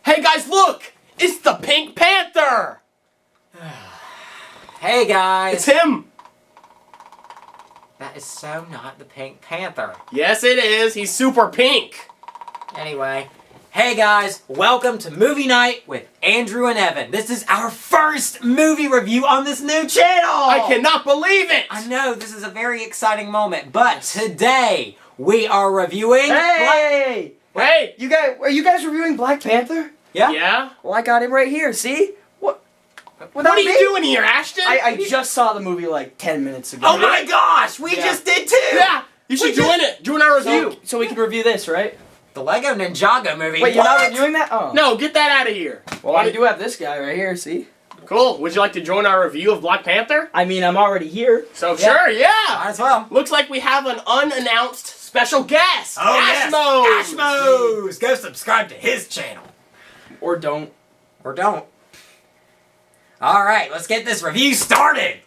Hey guys, look! It's the Pink Panther! Hey guys! It's him! That is so not the Pink Panther. Yes, it is. He's super pink. Anyway, hey guys, welcome to Movie Night with Andrew and Evan. This is our first movie review on this new channel! I cannot believe it! I know, this is a very exciting moment, but today we are reviewing... Hey! Hey! Are you guys reviewing Black Panther? Yeah? Yeah? Well, I got him right here, see? What are you doing here, Ashton? I just saw the movie like 10 minutes ago. Oh my gosh, we just did too! Yeah! You should join it! Join our review! So we can review this, right? The Lego Ninjago movie. Wait, you're not What? reviewing that? Oh. No, get that out of here. Well, I do have this guy right here, see? Cool. Would you like to join our review of Black Panther? I mean, I'm already here. So sure, yeah! Might as well. Looks like we have an unannounced special guest! Oh, yes. AshMos! AshMos! Go subscribe to his channel. Or don't. Or don't. Alright, let's get this review started!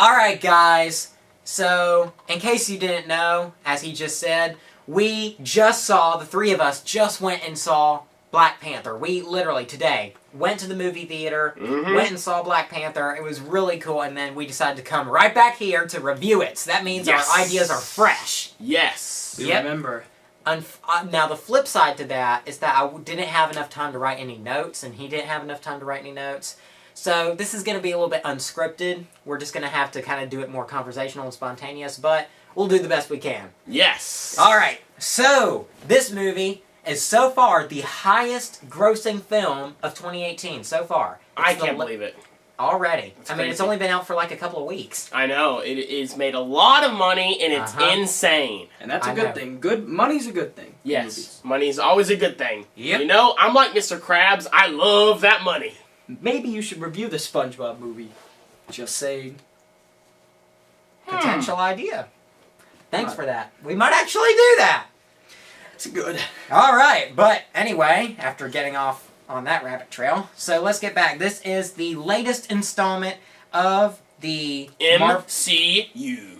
Alright guys, so in case you didn't know, as he just said, we just saw, the three of us just went and saw Black Panther. We literally, today, went to the movie theater, went and saw Black Panther. It was really cool, and then we decided to come right back here to review it. So that means our ideas are fresh. Yes. We remember. Now, the flip side to that is that I didn't have enough time to write any notes, and he didn't have enough time to write any notes. So this is going to be a little bit unscripted. We're just going to have to kind of do it more conversational and spontaneous, but we'll do the best we can. Yes. Alright, so this movie is so far the highest grossing film of 2018 so far. I can't believe it. Already. It's I mean, it's crazy. only been out for like a couple of weeks. I know. It's made a lot of money, and it's insane. And that's a I good know. thing. Good money's a good thing. in Yes. movies. Money's always a good thing. Yep. You know, I'm like Mr. Krabs. I love that money. Maybe you should review the SpongeBob movie. Just saying. Potential idea. Thanks for that. We might actually do that. It's good. Alright, but anyway, after getting off on that rabbit trail, so let's get back. This is the latest installment of the MCU.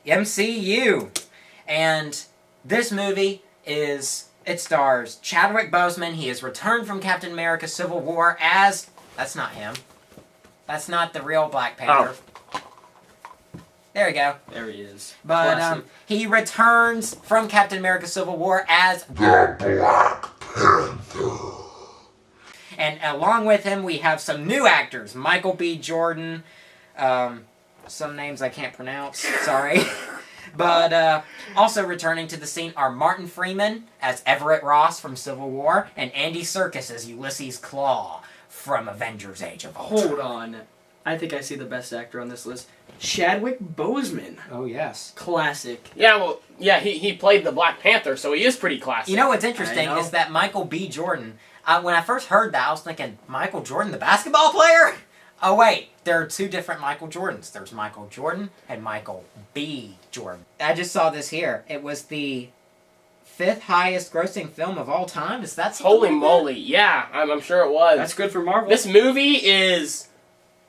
MCU. And this movie it stars Chadwick Boseman. He has returned from Captain America Civil War as... That's not him. That's not the real Black Panther. There we go. There he is. But Classic. he returns from Captain America Civil War as The Black Panther. And along with him, we have some new actors. Michael B. Jordan. Some names I can't pronounce. Sorry. But also returning to the scene are Martin Freeman as Everett Ross from Civil War. And Andy Serkis as Ulysses Klaue from Avengers Age of Ultron. Hold on. I think I see the best actor on this list. Chadwick Boseman. Oh, yes. Classic. Yeah, well, yeah, he played the Black Panther, so he is pretty classic. You know what's interesting I know. is that Michael B. Jordan, when I first heard that, I was thinking, Michael Jordan, the basketball player? Oh, wait. There are two different Michael Jordans. There's Michael Jordan and Michael B. Jordan. I just saw this here. It was the 5th highest grossing film of all time. Is that something Holy like that? moly, yeah, I'm sure it was. That's good for Marvel. This movie is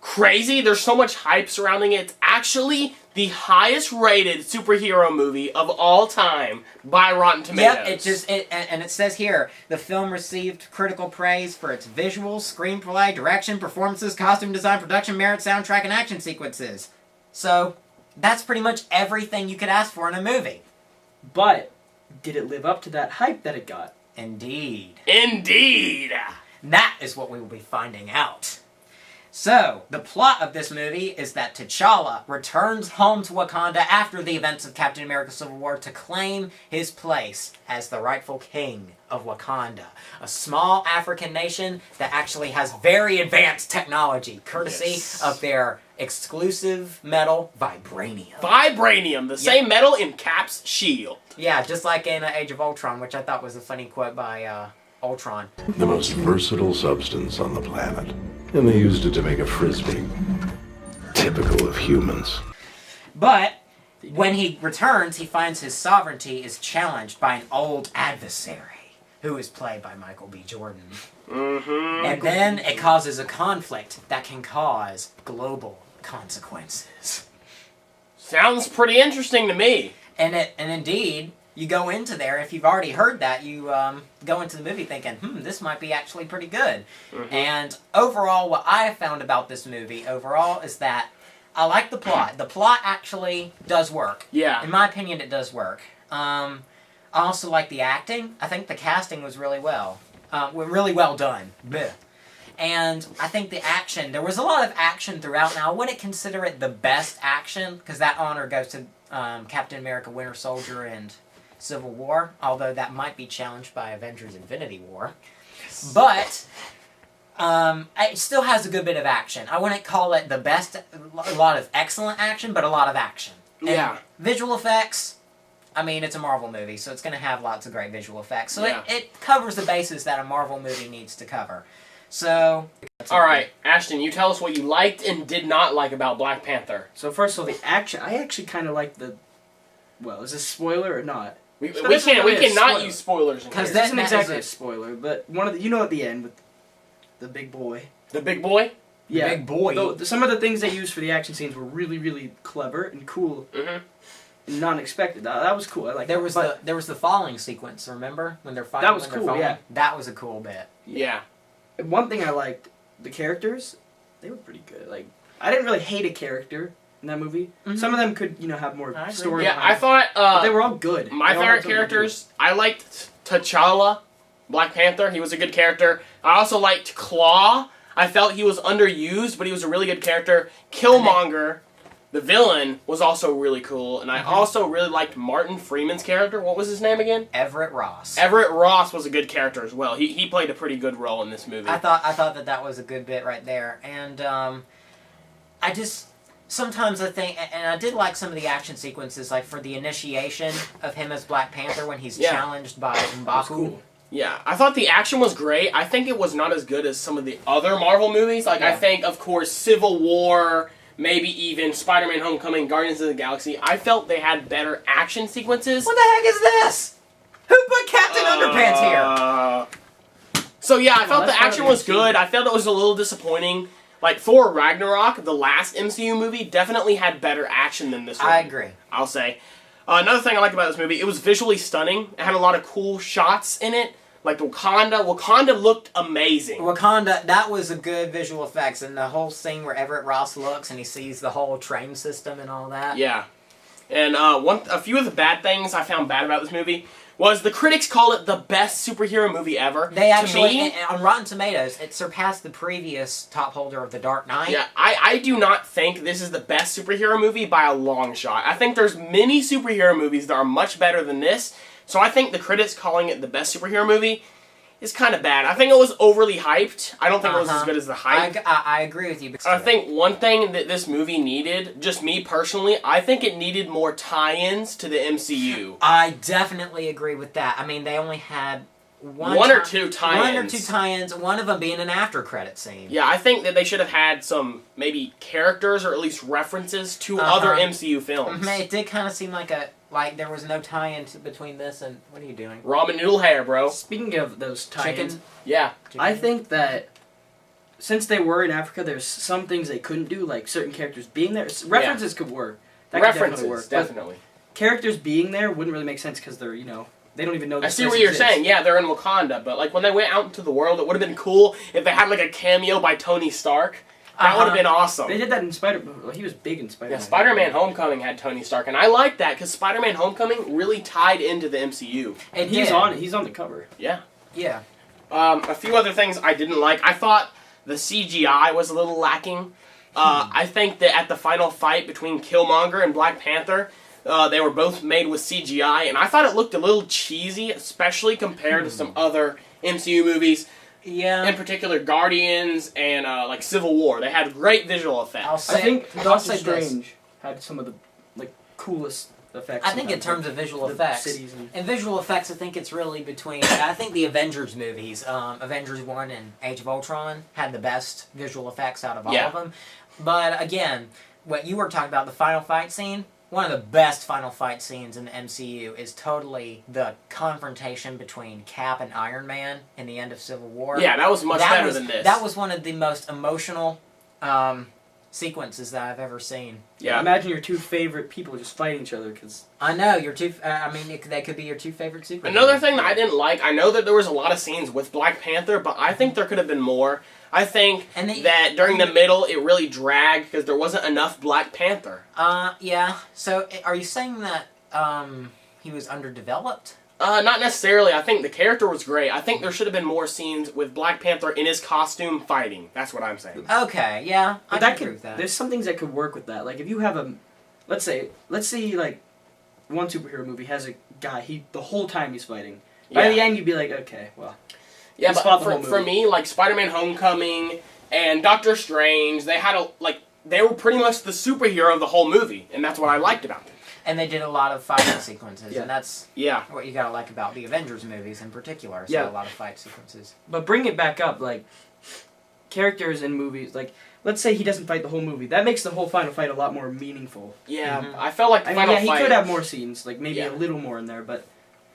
crazy. There's so much hype surrounding it. It's actually the highest rated superhero movie of all time by Rotten Tomatoes. Yep, and it says here, the film received critical praise for its visuals, screenplay, direction, performances, costume design, production merit, soundtrack, and action sequences. So, that's pretty much everything you could ask for in a movie. But did it live up to that hype that it got? Indeed. Indeed. That is what we will be finding out. So, the plot of this movie is that T'Challa returns home to Wakanda after the events of Captain America Civil War to claim his place as the rightful king of Wakanda. A small African nation that actually has very advanced technology, courtesy of their exclusive metal, vibranium. Vibranium, the same metal in Cap's shield. Yeah, just like in Age of Ultron, which I thought was a funny quote by Ultron. The most versatile substance on the planet. And they used it to make a frisbee. Typical of humans. But when he returns, he finds his sovereignty is challenged by an old adversary who is played by Michael B. Jordan. Mm-hmm. And then it causes a conflict that can cause global consequences. Sounds pretty interesting to me. And indeed, you go into there, if you've already heard that, you go into the movie thinking, this might be actually pretty good. Mm-hmm. And overall, what I have found about this movie, overall, is that I like the plot. The plot actually does work. Yeah. In my opinion, it does work. I also like the acting. I think the casting was really well done. Blech. And I think the action, there was a lot of action throughout. Now, I wouldn't consider it the best action, because that honor goes to Captain America, Winter Soldier, and Civil War, although that might be challenged by Avengers Infinity War. But it still has a good bit of action. I wouldn't call it the best, a lot of excellent action, but a lot of action. And yeah. Visual effects, I mean, it's a Marvel movie, so it's going to have lots of great visual effects. So Yeah. it covers the bases that a Marvel movie needs to cover. So... Alright, Ashton, you tell us what you liked and did not like about Black Panther. So first of all, the action. I actually kind of like the. Well, is this a spoiler or not? We But this cannot is a spoiler. use spoilers in Because here. This isn't that exactly is a spoiler, but one of the, at the end with the big boy. The big boy? Big boy. Some of the things they used for the action scenes were really, really clever and cool, Mm-hmm. and non-expected. That was cool. I like. There that. was the falling sequence, remember? When they're fighting. That was when they're cool, falling? yeah. That was a cool bit. Yeah. One thing I liked, the characters, they were pretty good. Like, I didn't really hate a character in that movie. Mhm. Some of them could, have more I agree. story. Yeah, behind I thought... but they were all good. my They all had favorite something to do. characters, I liked T'Challa, Black Panther. He was a good character. I also liked Claw. I felt he was underused, but he was a really good character. Killmonger, the villain, was also really cool. And I also really liked Martin Freeman's character. What was his name again? Everett Ross. Everett Ross was a good character as well. He played a pretty good role in this movie. I thought that was a good bit right there, and I just sometimes I think, and I did like some of the action sequences, like for the initiation of him as Black Panther when he's Yeah. challenged by That was M'Baku. cool. Yeah, I thought the action was great. I think it was not as good as some of the other Marvel movies. Like, I Yeah. think, of course, Civil War, maybe even Spider-Man Homecoming, Guardians of the Galaxy. I felt they had better action sequences. What the heck is this? Who put Captain Underpants here? So, yeah, I felt that's the part action of the was good. I felt it was a little disappointing. Like, Thor Ragnarok, the last MCU movie, definitely had better action than this one. I agree. I'll say. Another thing I liked about this movie, it was visually stunning. It had a lot of cool shots in it. Like Wakanda. Wakanda looked amazing. Wakanda, that was a good visual effects, and the whole scene where Everett Ross looks and he sees the whole train system and all that. Yeah. And a few of the bad things I found bad about this movie was the critics call it the best superhero movie ever. They actually, To me, on Rotten Tomatoes, it surpassed the previous top holder of The Dark Knight. yeah, I do not think this is the best superhero movie by a long shot. I think there's many superhero movies that are much better than this. So I think the critics calling it the best superhero movie is kind of bad. I think it was overly hyped. I don't think it was as good as the hype. I agree with you. I think one thing that this movie needed, just me personally, I think it needed more tie-ins to the MCU. I definitely agree with that. I mean, they only had One or two tie-ins. One or two tie-ins, one of them being an after-credit scene. Yeah, I think that they should have had some, maybe, characters or at least references to other MCU films. It did kind of seem like there was no tie-in between this and... What are you doing? Ramen noodle hair, bro. Speaking of those tie-ins, Chicken? Yeah. I think that since they were in Africa, there's some things they couldn't do, like certain characters being there. References could work. That could References, definitely work. definitely. But characters being there wouldn't really make sense because they're, they don't even know this I see place what you're exists. saying. Yeah, they're in Wakanda, but like when they went out into the world, it would have been cool if they had like a cameo by Tony Stark. That would have been awesome. They did that in Spider-Man. He was big in Spider-Man. Yeah, Spider-Man Homecoming had Tony Stark, and I liked that because Spider-Man Homecoming really tied into the MCU. And It he's did. He's on the cover. Yeah. Yeah. A few other things I didn't like. I thought the CGI was a little lacking. I think that at the final fight between Killmonger and Black Panther, they were both made with CGI, and I thought it looked a little cheesy, especially compared to some other MCU movies. Yeah. In particular, Guardians and like Civil War. They had great visual effects. I think I'll Doctor say this. Strange had some of the coolest effects. I think in terms of visual the effects, cities and- in visual effects, I think it's really between. I think the Avengers movies, Avengers 1 and Age of Ultron, had the best visual effects out of all Yeah. of them. But again, what you were talking about, the final fight scene, one of the best final fight scenes in the MCU is totally the confrontation between Cap and Iron Man in the end of Civil War. Yeah, that was much better than this. That was one of the most emotional sequences that I've ever seen. Yeah. Imagine your two favorite people just fighting each other, because... I know, your two... they could be your two favorite superheroes. Another thing that I didn't like, I know that there was a lot of scenes with Black Panther, but I think there could have been more. I think that during the middle, it really dragged because there wasn't enough Black Panther. Yeah. So, are you saying that he was underdeveloped? Not necessarily. I think the character was great. I think there should have been more scenes with Black Panther in his costume fighting. That's what I'm saying. Okay, yeah. But I agree with that. There's some things that could work with that. Like, if you have a... Let's say, like, one superhero movie has a guy, the whole time he's fighting. By the end, you'd be like, okay, well... Yeah, but for me, like, Spider-Man Homecoming and Doctor Strange, they were pretty much the superhero of the whole movie, and that's what I liked about them. And they did a lot of fighting sequences, and that's Yeah. what you gotta like about the Avengers movies in particular. So a lot of fight sequences. But bring it back up, like, characters in movies, like, let's say he doesn't fight the whole movie. That makes the whole final fight a lot more meaningful. Yeah, I felt like the final fight... he could have more scenes, like, maybe a little more in there, but...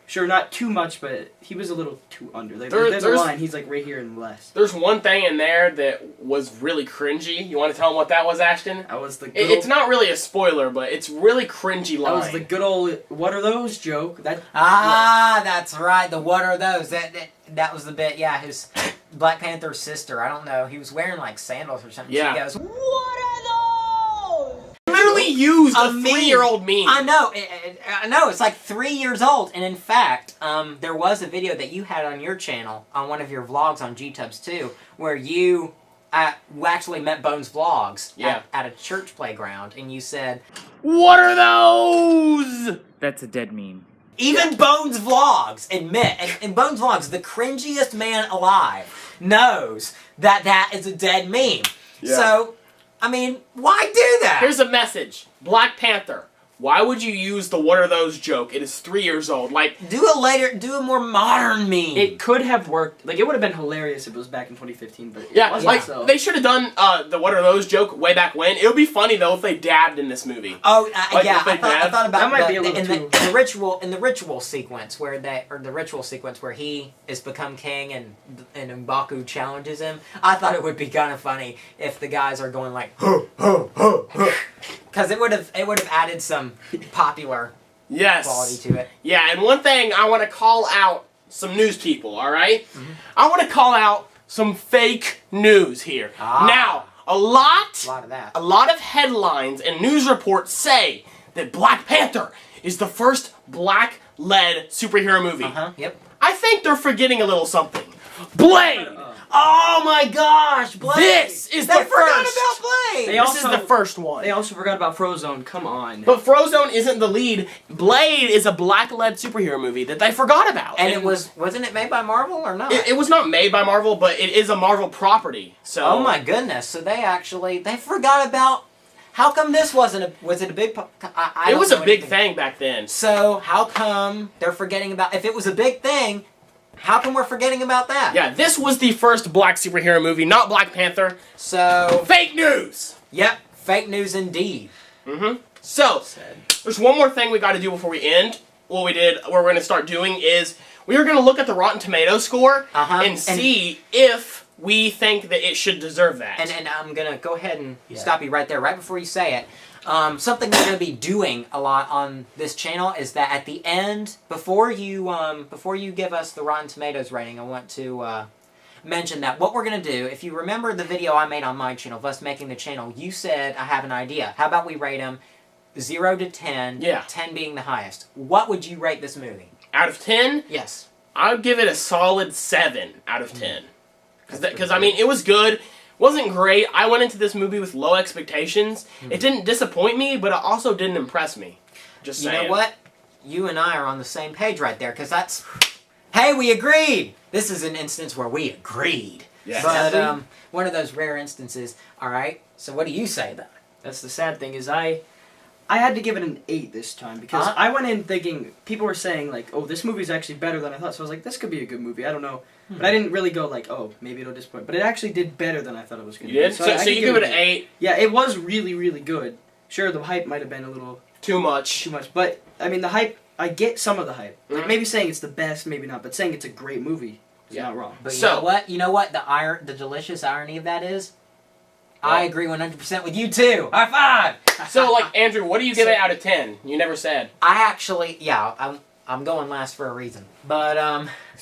Sure, not too much, but he was a little too under. There's a line, he's like right here and less. There's one thing in there that was really cringy. You want to tell him what that was, Ashton? That was the It's not really a spoiler, but it's really cringy line. That was the good old "what are those" joke. That's right. The "what are those"? That was the bit. Yeah, his Black Panther's sister. I don't know. He was wearing like sandals or something. Yeah. She goes, What are those? Literally used a 3-year-old meme. I know. I know. It's like 3 years old. And in fact, there was a video that you had on your channel, on one of your vlogs on GTubs too, where you actually met Bones Vlogs at a church playground, and you said, "What are those?" That's a dead meme. Even Bones Vlogs admit, and Bones Vlogs, the cringiest man alive, knows that that is a dead meme. Yeah. So, I mean, why do that? Here's a message. Black Panther. Why would you use the "what are those" joke? It is 3 years old. Like, do a more modern meme. It could have worked. Like, it would have been hilarious if it was back in 2015, but it yeah, wasn't, like so. they should have done the "what are those" joke way back when. It would be funny though if they dabbed in this movie. Oh Like, yeah, if they I thought about that might be a little too... in the ritual sequence where he is become king and M'Baku challenges him. I thought it would be kind of funny if the guys are going like because it would have added some popular quality to it. Yeah, and one thing I want to call out some news people. All right? I want to call out some fake news here. Now, a lot of headlines and news reports say that Black Panther is the first black-led superhero movie. Yep. I think they're forgetting a little something. Blade! Oh my gosh, Blade! This is the forgot first. about Blade! This is the first one. They also forgot about Frozone, come on. But Frozone isn't the lead. Blade is a black-led superhero movie that they forgot about. And wasn't it made by Marvel or not? It was not made by Marvel, but it is a Marvel property. So. Oh my goodness! So they forgot about. How come this wasn't was it a big? It was a big thing back then. So how come they're forgetting about? If it was a big thing, how come we're forgetting about that? Yeah, this was the first black superhero movie, not Black Panther. So fake news. Yep, fake news indeed. So there's one more thing we got to do before we end. What we're going to start doing is we are going to look at the Rotten Tomatoes score and see if we think that it should deserve that. And I'm going to go ahead and stop you right there, right before you say it. Something we're going to be doing a lot on this channel is that at the end, before you give us the Rotten Tomatoes rating, I want to mention that what we're going to do, if you remember the video I made on my channel, of us making the channel, you said, I have an idea. How about we rate them 0 to 10, 10 being the highest. What would you rate this movie? Out of 10? Yes. I would give it a solid 7 out of 10. Because I mean, it was good. Wasn't great. I went into this movie with low expectations. It didn't disappoint me, but it also didn't impress me. Just saying. You know what? You and I are on the same page right there, because that's... Hey, we agreed! This is an instance where we agreed. Yes. But, one of those rare instances. Alright, so what do you say, though? That's the sad thing, is I had to give it an 8 this time, because I went in thinking, people were saying, like, oh, this movie's actually better than I thought, so I was like, this could be a good movie, I don't know. But I didn't really go like, oh, maybe it'll disappoint. But it actually did better than I thought it was going to You do. did? So you give it an 8? Yeah, it was really, really good. Sure, the hype might have been a little Too much. too much. But I mean, the hype. I get some of the hype. Like Mhm. maybe saying it's the best, maybe not. But saying it's a great movie is Yeah. not wrong. But So- you know what? You know what? The delicious irony of that is, I agree 100% with you too. High five. So, like, Andrew, what do you give it out of 10? You never said. I actually, I'm going last for a reason, but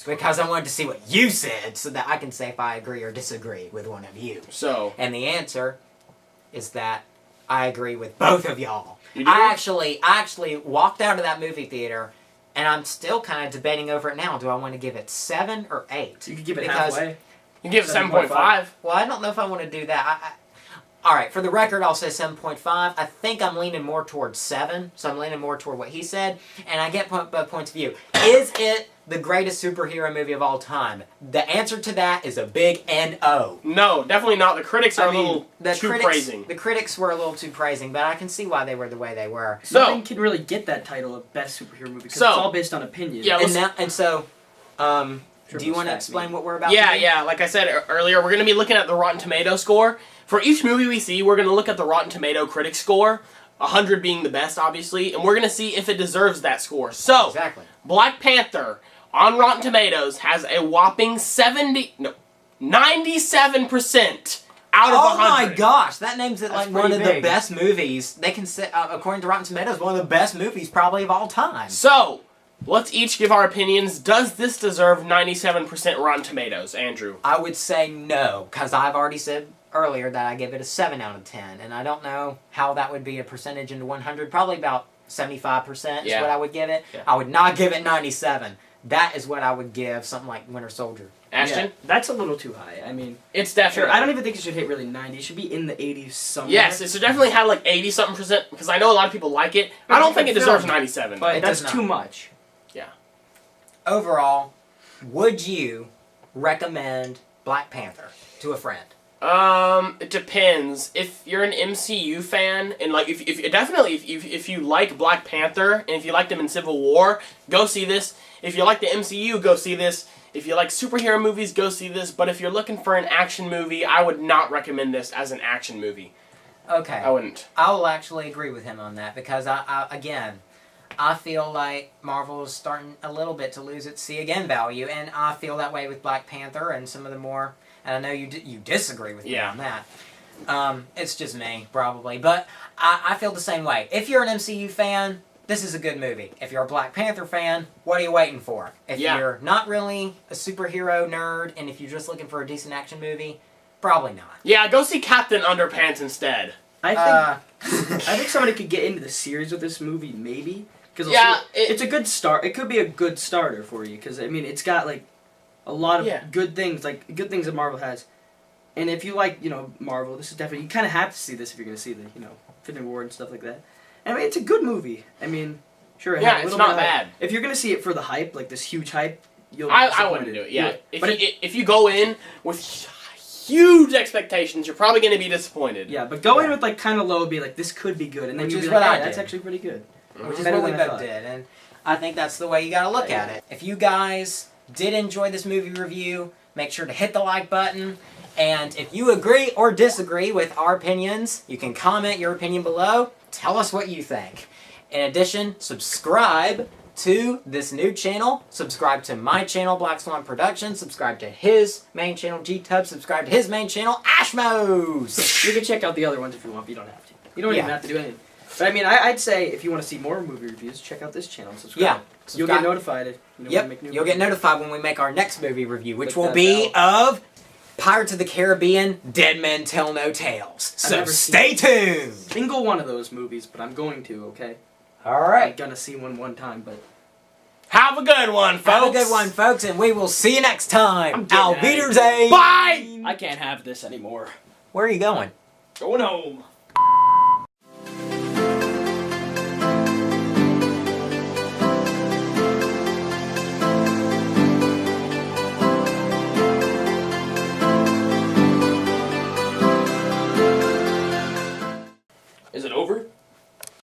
because I wanted to see what you said, so that I can say if I agree or disagree with one of you. So, And the answer is that I agree with both of y'all. You do? I actually walked out of that movie theater, and I'm still kind of debating over it now. Do I want to give it 7 or 8? You could give it Because- halfway. you give it 7.5. 7.5. Well, I don't know if I want to do that. All right, for the record, I'll say 7.5. I think I'm leaning more towards 7, so I'm leaning more toward what he said, and I get both points of view. Is it the greatest superhero movie of all time? The answer to that is a big N-O. No, definitely not. The critics are a little too praising. The critics were a little too praising, but I can see why they were the way they were. So- Nothing can really get that title of best superhero movie because So- it's all based on opinion. Yeah, Do you want to explain what we're about Yeah, to do? yeah. Like I said earlier, we're going to be looking at the Rotten Tomato score. For each movie we see, we're going to look at the Rotten Tomato critic score, 100 being the best, obviously, and we're going to see if it deserves that score. So, Exactly. Black Panther on Rotten Tomatoes has a whopping 97% out of 100. Oh my gosh, that names it That's like one of pretty the big. best movies. They can say, according to Rotten Tomatoes, one of the best movies probably of all time. So, let's each give our opinions. Does this deserve 97% Rotten Tomatoes, Andrew? I would say no, because I've already said earlier that I give it a 7 out of 10, and I don't know how that would be a percentage into 100. Probably about 75% is Yeah. what I would give it. Yeah. I would not give it 97. That is what I would give something like Winter Soldier. Ashton? Yeah, that's a little too high. I mean, It's definitely. sure. I don't even think it should hit really 90. It should be in the 80s somewhere. Yes, it should definitely have like 80-something%, because I know a lot of people like it. I don't think it deserves 97. But It that's does too not. much. Overall, would you recommend Black Panther to a friend? It depends. If you're an MCU fan, and like, if you like Black Panther, and if you liked him in Civil War, go see this. If you like the MCU, go see this. If you like superhero movies, go see this. But if you're looking for an action movie, I would not recommend this as an action movie. Okay. I wouldn't. I will actually agree with him on that because I feel like Marvel is starting a little bit to lose its see again value, and I feel that way with Black Panther and some of the more. And I know you disagree with me Yeah. on that. It's just me probably, but I feel the same way. If you're an MCU fan, this is a good movie. If you're a Black Panther fan, what are you waiting for? If Yeah. you're not really a superhero nerd, and if you're just looking for a decent action movie, probably not. Yeah, go see Captain Underpants instead. I think I think somebody could get into the series with this movie, maybe. Because Yeah, it's a good start. It could be a good starter for you. Because I mean, it's got like a lot of Yeah. good things, like good things that Marvel has. And if you like, Marvel, this is definitely you kind of have to see this if you're gonna see the, Infinity War and stuff like that. And I mean, it's a good movie. I mean, sure, it Yeah, had a it's little not bit of hype. bad. If you're gonna see it for the hype, like this huge hype, you'll. be I wouldn't disappointed. do it. Yeah, But if you go in with huge expectations, you're probably going to be disappointed. yeah, but go in with like kind of low, be like this could be good, and then Which you'll is be like, what I hey, that's did. actually pretty good. Which is Better what we than I both thought. did, and I think that's the way you gotta look at it. If you guys did enjoy this movie review, make sure to hit the like button, and if you agree or disagree with our opinions, you can comment your opinion below, tell us what you think. In addition, subscribe to this new channel, subscribe to my channel, Black Swan Productions, subscribe to his main channel, G-Tub, subscribe to his main channel, AshMos! You can check out the other ones if you want, but you don't have to. You don't even Yeah. have to do anything. But I mean, I'd say if you want to see more movie reviews, check out this channel and subscribe. Yeah, You'll subscribe. get notified if when we Yep, make new you'll get movies. notified when we make our next movie review, which Click will that be of Pirates of the Caribbean, Dead Men Tell No Tales. I've So never stay tuned! Single one of those movies, but I'm going to, okay? I'm Alright. gonna see one time, but Have a good one, folks. Have a good one, folks, and we will see you next time. I'm getting Auf outta here. Wiedersehen! Bye. I can't have this anymore. Where are you going? Going home.